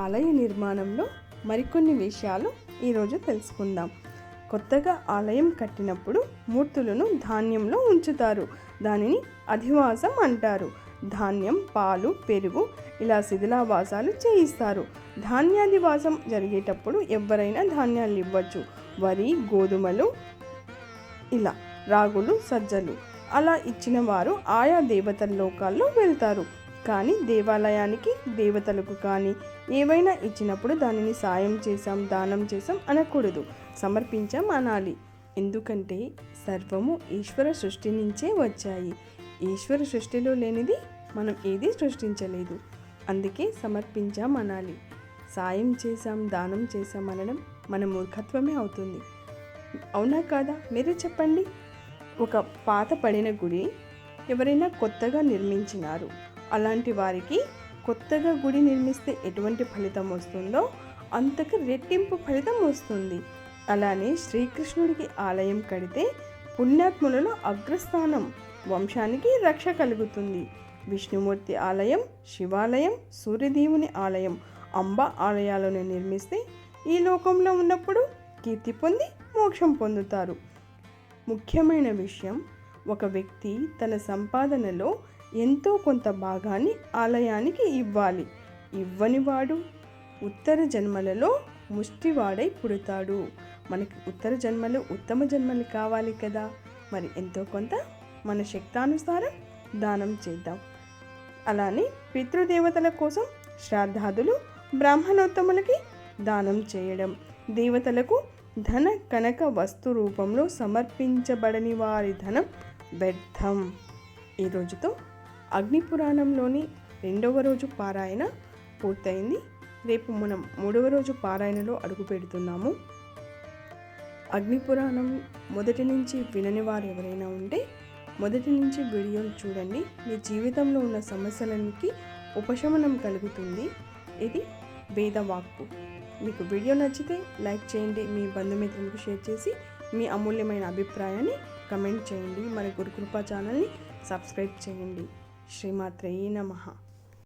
ఆలయ నిర్మాణంలో మరికొన్ని విషయాలు ఈరోజు తెలుసుకుందాం. కొత్తగా ఆలయం కట్టినప్పుడు మూర్తులను ధాన్యంలో ఉంచుతారు. దానిని అధివాసం అంటారు. ధాన్యం, పాలు, పెరుగు ఇలా శిథిలావాసాలు చేయిస్తారు. ధాన్యాధివాసం జరిగేటప్పుడు ఎవరైనా ధాన్యాలు ఇవ్వచ్చు. వరి, గోధుమలు, ఇలా రాగులు, సజ్జలు అలా ఇచ్చిన వారు ఆయా దేవతల లోకాల్లో వెళ్తారు. కానీ దేవాలయానికి, దేవతలకు కానీ ఏవైనా ఇచ్చినప్పుడు దానిని సాయం చేశాం, దానం చేశాం అనకూడదు, సమర్పించాం అనాలి. ఎందుకంటే సర్వము ఈశ్వర సృష్టి నుంచే వచ్చాయి. ఈశ్వర సృష్టిలో లేనిది మనం ఏది సృష్టించలేదు. అందుకే సమర్పించాం అనాలి. సాయం చేశాం, దానం చేశాం అనడం మన మూర్ఖత్వమే అవుతుంది. అవునా కాదా? మీరే చెప్పండి. ఒక పాత పడిన గుడి ఎవరైనా కొత్తగా నిర్మించినారు. అలాంటి వారికి కొత్తగా గుడి నిర్మిస్తే ఎటువంటి ఫలితం వస్తుందో అంతకు రెట్టింపు ఫలితం వస్తుంది. అలానే శ్రీకృష్ణుడికి ఆలయం కడితే పుణ్యాత్ములలో అగ్రస్థానం, వంశానికి రక్ష కలుగుతుంది. విష్ణుమూర్తి ఆలయం, శివాలయం, సూర్యదేవుని ఆలయం, అంబ ఆలయాలను నిర్మిస్తే ఈ లోకంలో ఉన్నప్పుడు కీర్తి పొంది మోక్షం పొందుతారు. ముఖ్యమైన విషయం, ఒక వ్యక్తి తన సంపాదనలో ఎంతో కొంత భాగాన్ని ఆలయానికి ఇవ్వాలి. ఇవ్వనివాడు ఉత్తర జన్మలలో ముష్టివాడై పుడతాడు. మనకి ఉత్తర జన్మలు, ఉత్తమ జన్మలు కావాలి కదా. మరి ఎంతో కొంత మన శక్తానుసారం దానం చేద్దాం. అలానే పితృదేవతల కోసం శ్రాద్ధాదులు, బ్రాహ్మణోత్తములకి దానం చేయడం, దేవతలకు ధన కనక వస్తు రూపంలో సమర్పించబడని వారి ధనం వ్యర్థం. ఈ రోజుతో అగ్నిపురాణంలోని 2వ రోజు పారాయణ పూర్తయింది. రేపు మనం 3వ రోజు పారాయణలో అడుగు పెడుతున్నాము. అగ్నిపురాణం మొదటి నుంచి వినని వారు ఎవరైనా ఉంటే మొదటి నుంచి వీడియోలు చూడండి. మీ జీవితంలో ఉన్న సమస్యలకి ఉపశమనం కలుగుతుంది. ఇది వేదవాక్కు. మీకు వీడియో నచ్చితే లైక్ చేయండి. మీ బంధుమిత్రులకు షేర్ చేసి మీ అమూల్యమైన అభిప్రాయాన్ని కమెంట్ చేయండి. మన గురుకృపా ఛానల్ని సబ్స్క్రైబ్ చేయండి. శ్రీమాత్రే నమః.